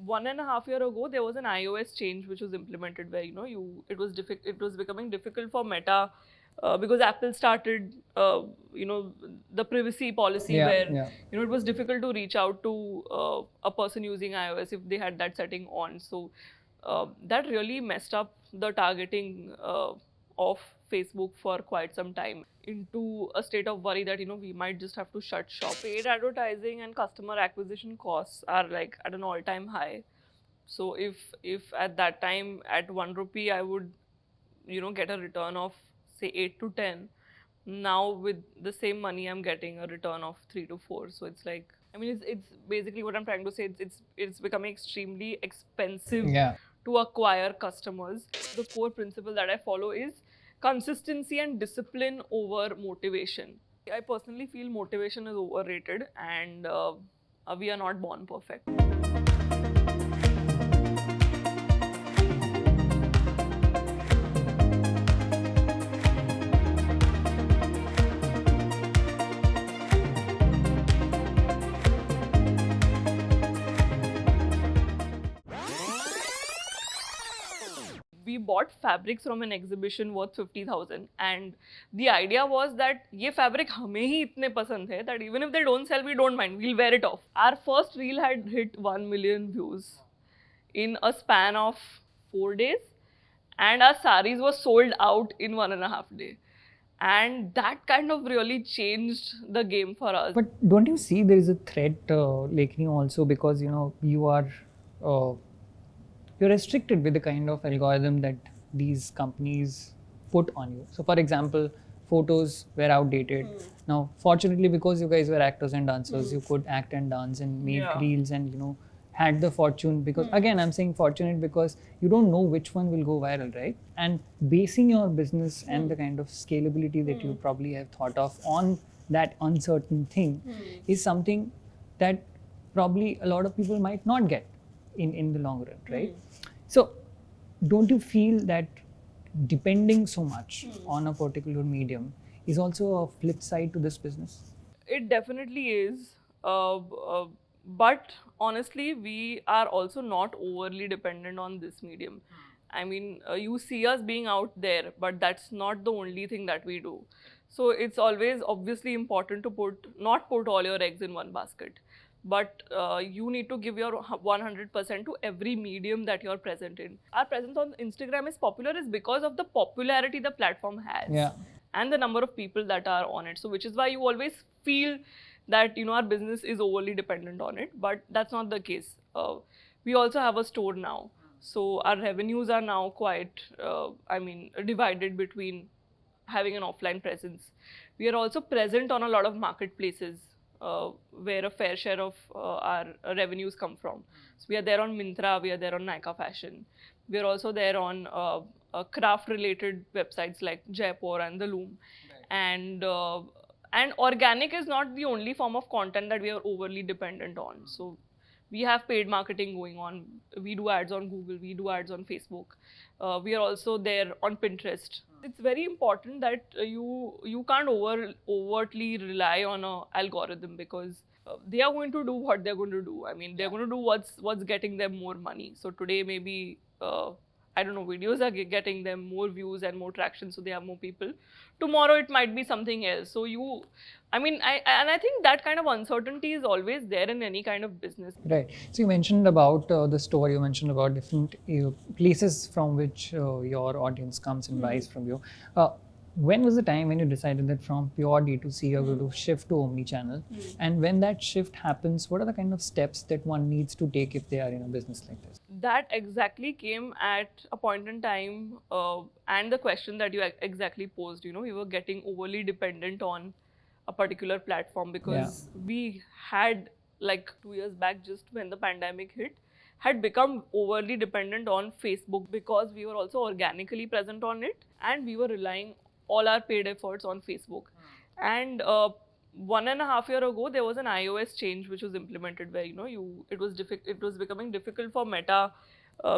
1.5 years ago, there was an iOS change which was implemented where it was becoming difficult for Meta because Apple started the privacy policy where it was difficult to reach out to a person using iOS if they had that setting on. So that really messed up the targeting of Facebook for quite some time, into a state of worry that we might just have to shut shop. Paid advertising and customer acquisition costs are like at an all-time high. So if at that time at 1 rupee I would get a return of say 8 to 10, now with the same money I'm getting a return of 3 to 4. So it's like, I mean, it's basically what I'm trying to say. It's becoming extremely expensive to acquire customers. The core principle that I follow is consistency and discipline over motivation. I personally feel motivation is overrated, and we are not born perfect. We bought fabrics from an exhibition worth 50,000, and the idea was that ये fabric हमें ही इतने पसंद है that even if they don't sell, we don't mind, we'll wear it off. Our first reel had hit 1 million views in a span of 4 days, and our saris were sold out in 1.5 days. And that kind of really changed the game for us. But don't you see there is a threat, Lekhinee, also because you are you're restricted with the kind of algorithm that these companies put on you. So for example, photos were outdated. Now, fortunately, because you guys were actors and dancers, you could act and dance and make reels and had the fortune, because again, I'm saying fortunate because you don't know which one will go viral, right? And basing your business and the kind of scalability that you probably have thought of on that uncertain thing is something that probably a lot of people might not get in the long run, right? So don't you feel that depending so much on a particular medium is also a flip side to this business? It definitely is. But honestly, we are also not overly dependent on this medium. I mean, you see us being out there, but that's not the only thing that we do. So it's always obviously important to not put all your eggs in one basket. But you need to give your 100% to every medium that you're present in. Our presence on Instagram is popular is because of the popularity the platform has and the number of people that are on it. So which is why you always feel that our business is overly dependent on it, but that's not the case. We also have a store now, so our revenues are now quite divided between having an offline presence. We are also present on a lot of marketplaces where a fair share of our revenues come from. So we are there on Myntra, we are there on Nykaa Fashion. We are also there on craft-related websites like Jaipur and The Loom. And organic is not the only form of content that we are overly dependent on. So we have paid marketing going on. We do ads on Google, we do ads on Facebook. We are also there on Pinterest. It's very important that you can't overtly rely on an algorithm, because they are going to do what they're going to do. I mean, they're going to do what's getting them more money. So today maybe videos are getting them more views and more traction, so they have more people. Tomorrow it might be something else. So I think that kind of uncertainty is always there in any kind of business. Right. So you mentioned about the store, you mentioned about different places from which your audience comes and buys from you. When was the time when you decided that from pure D2C you're going to shift to Omnichannel? And when that shift happens, what are the kind of steps that one needs to take if they are in a business like this? That exactly came at a point in time, and the question that you exactly posed, we were getting overly dependent on a particular platform, because we had, like 2 years back, just when the pandemic hit, had become overly dependent on Facebook, because we were also organically present on it and we were relying all our paid efforts on Facebook. And 1.5 years ago, there was an iOS change which was implemented where it was becoming difficult for Meta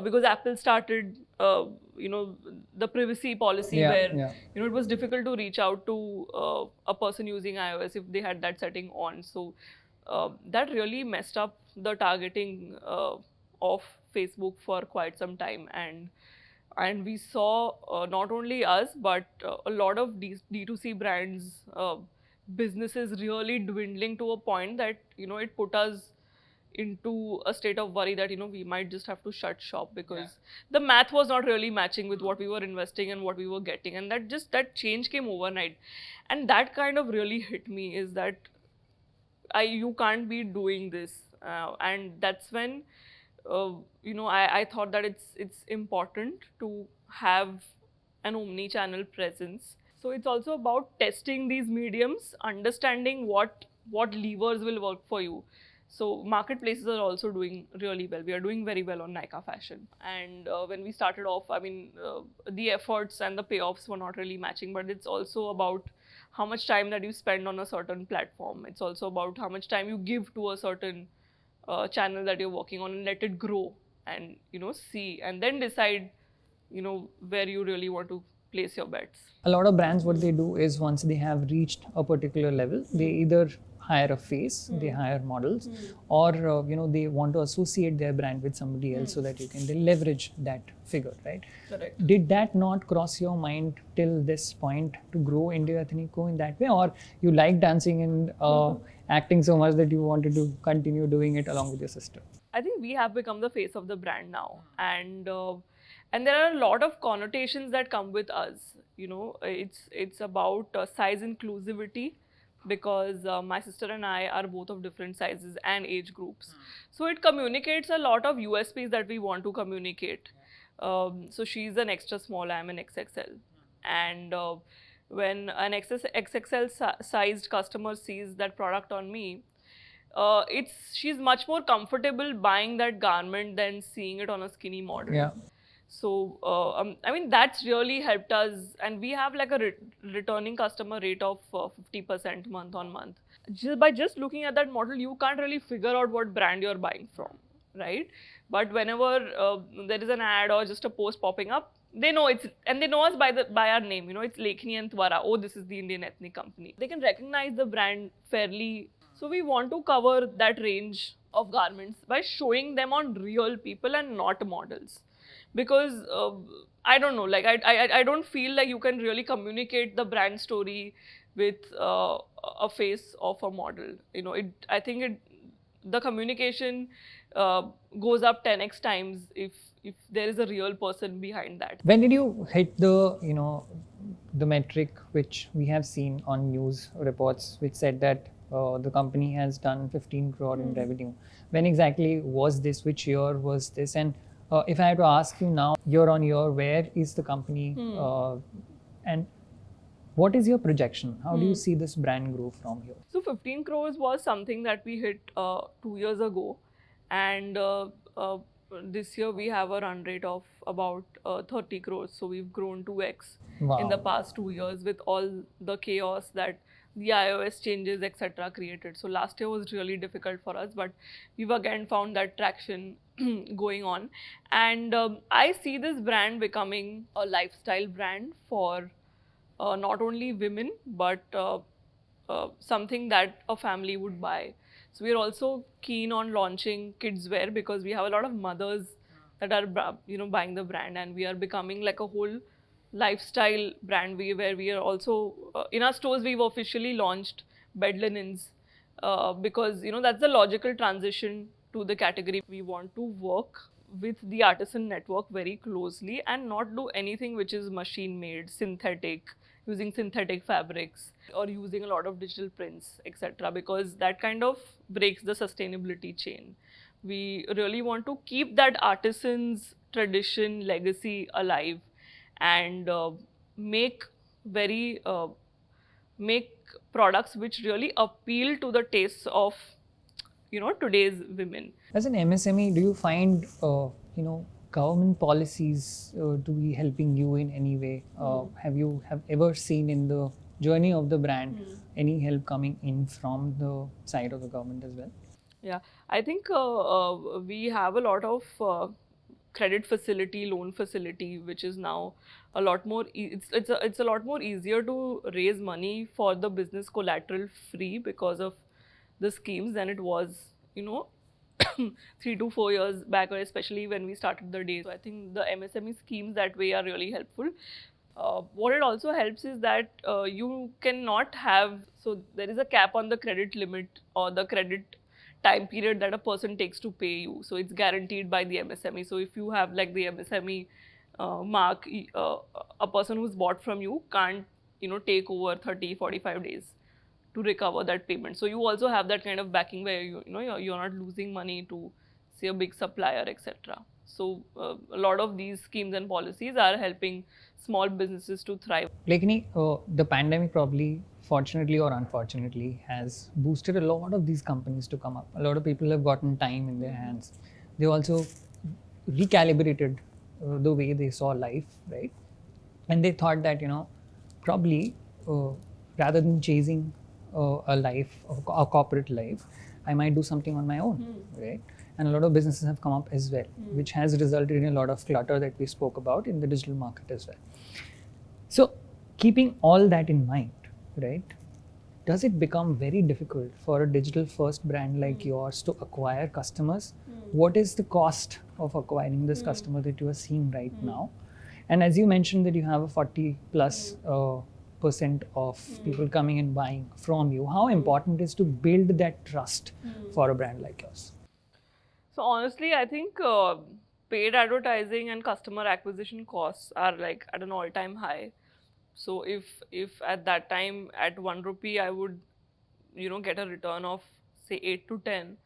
because Apple started the privacy policy where it was difficult to reach out to a person using iOS if they had that setting on. So that really messed up the targeting of Facebook for quite some time, and we saw not only us but a lot of D2C brands, businesses really dwindling to a point that it put us into a state of worry that we might just have to shut shop because the math was not really matching with what we were investing and what we were getting, and that change came overnight, and that kind of really hit me, is that you can't be doing this, and that's when I thought that it's important to have an omni-channel presence. So it's also about testing these mediums, understanding what levers will work for you. So marketplaces are also doing really well. We are doing very well on Nykaa Fashion. And when we started off, I mean, the efforts and the payoffs were not really matching, but it's also about how much time that you spend on a certain platform. It's also about how much time you give to a certain channel that you're working on, and let it grow and see, and then decide where you really want to place your bets. A lot of brands, what they do is once they have reached a particular level, they either hire a face, they hire models, or they want to associate their brand with somebody else so that they leverage that figure, right? Correct. Did that not cross your mind till this point to grow into Ethnico in that way, or you like dancing and acting so much that you wanted to continue doing it along with your sister? I think we have become the face of the brand now, and there are a lot of connotations that come with us. It's about size inclusivity, because my sister and I are both of different sizes and age groups. So it communicates a lot of USPs that we want to communicate. So she's an extra small, I'm an XXL. And when an XXL sized customer sees that product on me, she's much more comfortable buying that garment than seeing it on a skinny model. Yeah. So, I mean, that's really helped us, and we have like a returning customer rate of 50% month on month. By just looking at that model, you can't really figure out what brand you're buying from, right? But whenever there is an ad or just a post popping up, they know and they know us by our name. It's Lekhinee and Zara. Oh, this is the Indian ethnic company. They can recognize the brand fairly. So we want to cover that range of garments by showing them on real people and not models. Because I don't know, like I don't feel like you can really communicate the brand story with a face of a model. I think the communication goes up 10x times if there is a real person behind that. When did you hit the the metric which we have seen on news reports, which said that the company has done 15 crore in revenue? When exactly was this? Which year was this? And if I had to ask you now, year on year, where is the company and what is your projection? How do you see this brand grow from here? So 15 crores was something that we hit 2 years ago, and this year we have a run rate of about 30 crores. So we've grown 2x in the past 2 years with all the chaos that the iOS changes, etc. created. So last year was really difficult for us, but we've again found that traction going on. And I see this brand becoming a lifestyle brand for not only women, but something that a family would buy. So we're also keen on launching kids wear, because we have a lot of mothers that are buying the brand, and we are becoming like a whole lifestyle brand where we are also in our stores we've officially launched bed linens, because that's the logical transition to the category. We want to work with the artisan network very closely and not do anything which is machine made, synthetic, using synthetic fabrics or using a lot of digital prints, etc., because that kind of breaks the sustainability chain. We really want to keep that artisan's tradition, legacy alive, and make products which really appeal to the tastes of today's women. As an MSME, do you find government policies to be helping you in any way? Have you ever seen in the journey of the brand any help coming in from the side of the government as well? Yeah, I think we have a lot of credit facility, loan facility, which is now a lot more. It's a lot more easier to raise money for the business collateral free because of the schemes than it was, 3 to 4 years back, or especially when we started the day. So I think the MSME schemes that way are really helpful. What it also helps is that you cannot have, so there is a cap on the credit limit or the credit time period that a person takes to pay you. So it's guaranteed by the MSME. So if you have like the MSME mark, a person who's bought from you can't, take over 30-45 days to recover that payment. So you also have that kind of backing where you're not losing money to say a big supplier, etc. So a lot of these schemes and policies are helping small businesses to thrive. Lekhinee, the pandemic probably, fortunately or unfortunately, has boosted a lot of these companies to come up. A lot of people have gotten time in their hands. They also recalibrated the way they saw life, right? And they thought that, probably rather than chasing a life, a corporate life, I might do something on my own, right? And a lot of businesses have come up as well, which has resulted in a lot of clutter that we spoke about in the digital market as well. So, keeping all that in mind, right, does it become very difficult for a digital first brand like yours to acquire customers? What is the cost of acquiring this customer that you are seeing right now? And as you mentioned that you have a 40+% of people coming and buying from you, how important is to build that trust for a brand like yours? So honestly, I think paid advertising and customer acquisition costs are like at an all-time high. So if at that time at 1 rupee I would get a return of say 8 to 10,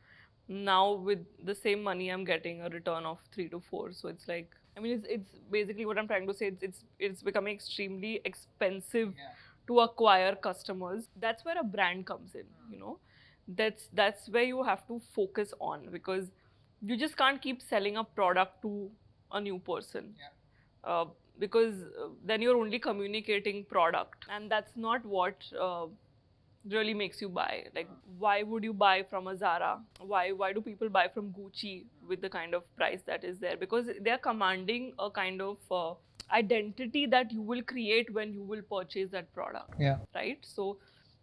now with the same money I'm getting a return of 3 to 4. So it's like, I mean, it's basically what I'm trying to say. It's becoming extremely expensive to acquire customers. That's where a brand comes in. That's where you have to focus on, because you just can't keep selling a product to a new person. Because then you're only communicating product, and that's not what really makes you buy. Like, why would you buy from a Zara? Why do people buy from Gucci with the kind of price that is there? Because they're commanding a kind of identity that you will create when you will purchase that product. Right? So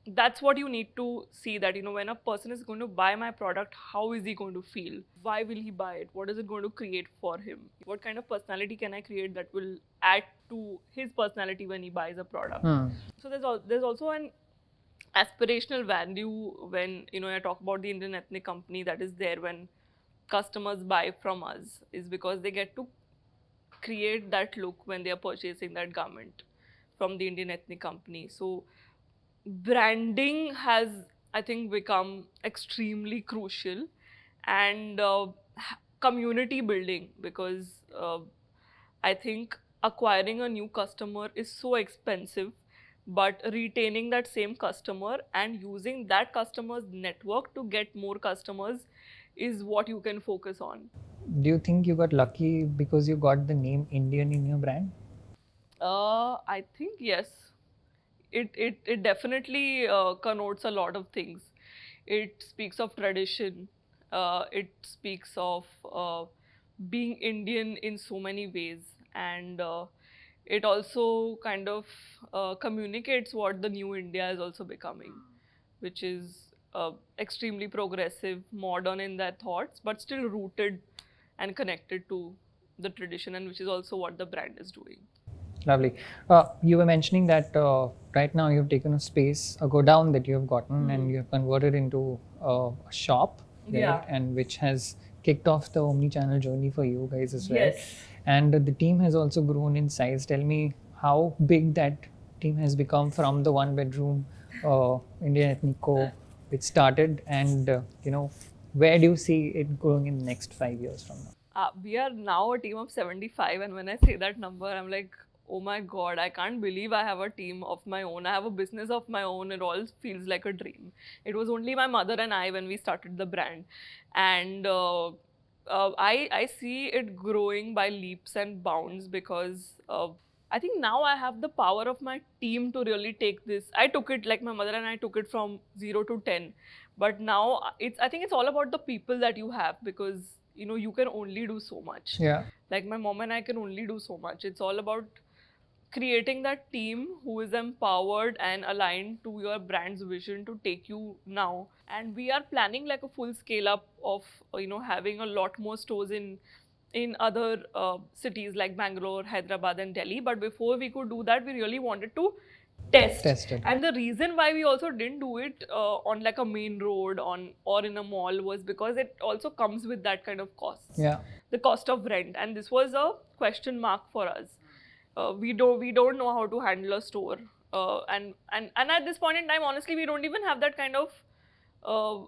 that's what you need to see, that when a person is going to buy my product, how is he going to feel? Why will he buy it? What is it going to create for him? What kind of personality can I create that will add to his personality when he buys a product? So there's also an aspirational value when I talk about the Indian ethnic company that is there when customers buy from us, is because they get to create that look when they are purchasing that garment from the Indian ethnic company. So branding has, I think, become extremely crucial, and community building, because I think acquiring a new customer is so expensive, but retaining that same customer and using that customer's network to get more customers is what you can focus on. Do you think you got lucky because you got the name Indian in your brand? I think yes. It definitely connotes a lot of things. It speaks of tradition. It speaks of being Indian in so many ways, and it also kind of communicates what the new India is also becoming, which is extremely progressive, modern in their thoughts, but still rooted and connected to the tradition, and which is also what the brand is doing. Lovely. You were mentioning that right now you've taken a space, a go down that you have gotten, and you have converted into a shop, right? And which has kicked off the Omnichannel journey for you guys as well. Yes. And the team has also grown in size. Tell me how big that team has become from the one-bedroom Indian Ethnic Co. which started, and where do you see it growing in the next 5 years from now? We are now a team of 75, and when I say that number, I'm like, oh my God, I can't believe I have a team of my own. I have a business of my own. It all feels like a dream. It was only my mother and I when we started the brand. And I see it growing by leaps and bounds, because I think now I have the power of my team to really take this. I took it, like my mother and I took it from 0 to 10. But now I think it's all about the people that you have, because you can only do so much. Yeah. Like my mom and I can only do so much. It's all about creating that team who is empowered and aligned to your brand's vision to take you now. And we are planning like a full scale up of having a lot more stores in other cities like Bangalore, Hyderabad and Delhi. But before we could do that, we really wanted to test it. And the reason why we also didn't do it on like a main road or in a mall was because it also comes with that kind of costs. The cost of rent, and this was a question mark for us. We don't know how to handle a store, and at this point in time, honestly, we don't even have that kind of.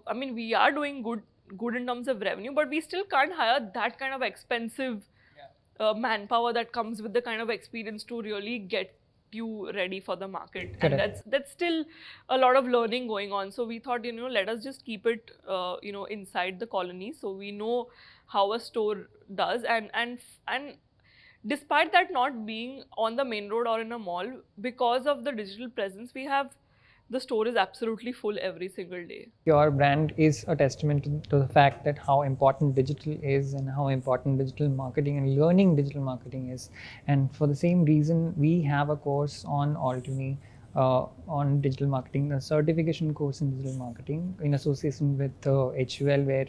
I mean, we are doing good in terms of revenue, but we still can't hire that kind of expensive manpower that comes with the kind of experience to really get you ready for the market. Correct. And that's still a lot of learning going on. So we thought, let us just keep it inside the colony, so we know how a store does. And despite that not being on the main road or in a mall, because of the digital presence we have, the store is absolutely full every single day. Your brand is a testament to the fact that how important digital is and how important digital marketing and learning digital marketing is. And for the same reason, we have a course on Altuni on digital marketing, a certification course in digital marketing in association with HUL, where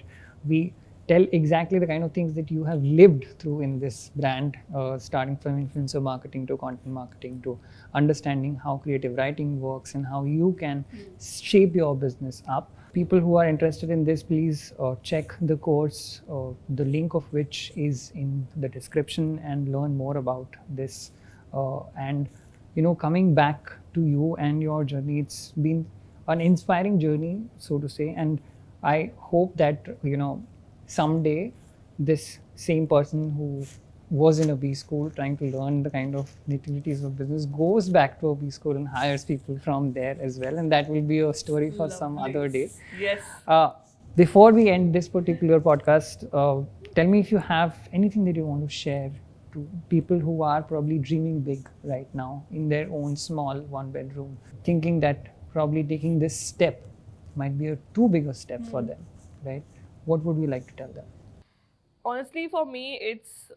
we tell exactly the kind of things that you have lived through in this brand, starting from influencer marketing to content marketing to understanding how creative writing works and how you can shape your business up. People who are interested in this, please check the course, the link of which is in the description, and learn more about this. And coming back to you and your journey, it's been an inspiring journey, so to say, and I hope that someday this same person who was in a B school trying to learn the kind of nitty-gritties of business goes back to a B school and hires people from there as well, and that will be a story for some other day. Yes. Before we end this particular podcast, tell me if you have anything that you want to share to people who are probably dreaming big right now in their own small one-bedroom, thinking that probably taking this step might be a too big a step for them, right? What would you like to tell them? Honestly, for me, it's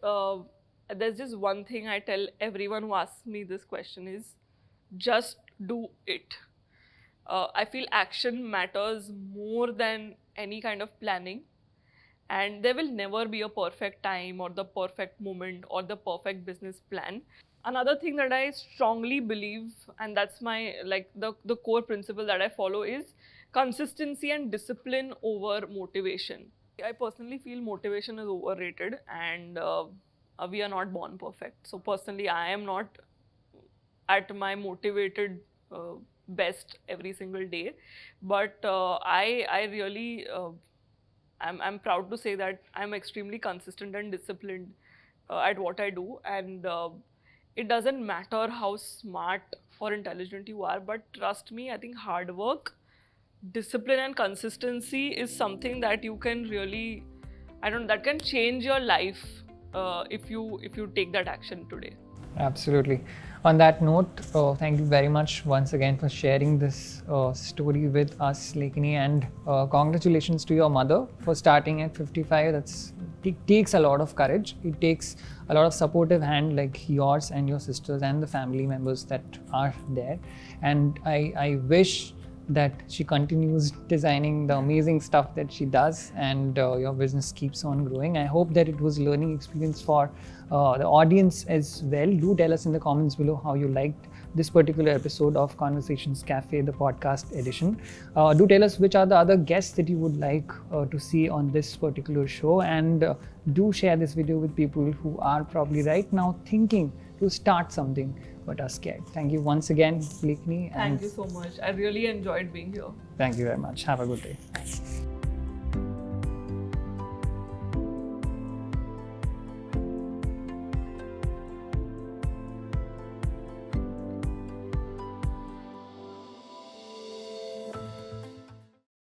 there's just one thing I tell everyone who asks me this question is just do it. I feel action matters more than any kind of planning, and there will never be a perfect time or the perfect moment or the perfect business plan. Another thing that I strongly believe, and that's my the core principle that I follow, is consistency and discipline over motivation. I personally feel motivation is overrated, and we are not born perfect. So personally, I am not at my motivated best every single day, but I really I'm proud to say that I'm extremely consistent and disciplined at what I do, and it doesn't matter how smart or intelligent you are, but trust me, I think hard work, discipline and consistency is something that you can really, that can change your life if you take that action today. Absolutely. On that note, thank you very much once again for sharing this story with us, Lekhinee, and congratulations to your mother for starting at 55. It takes a lot of courage. It takes a lot of supportive hand like yours and your sisters and the family members that are there. And I wish that she continues designing the amazing stuff that she does, and your business keeps on growing. I hope that it was a learning experience for the audience as well. Do tell us in the comments below how you liked this particular episode of Konversations Cafe, the podcast edition. Do tell us which are the other guests that you would like to see on this particular show, and do share this video with people who are probably right now thinking to start something but are scared. Thank you once again, Lekhinee. Thank you so much. I really enjoyed being here. Thank you very much. Have a good day.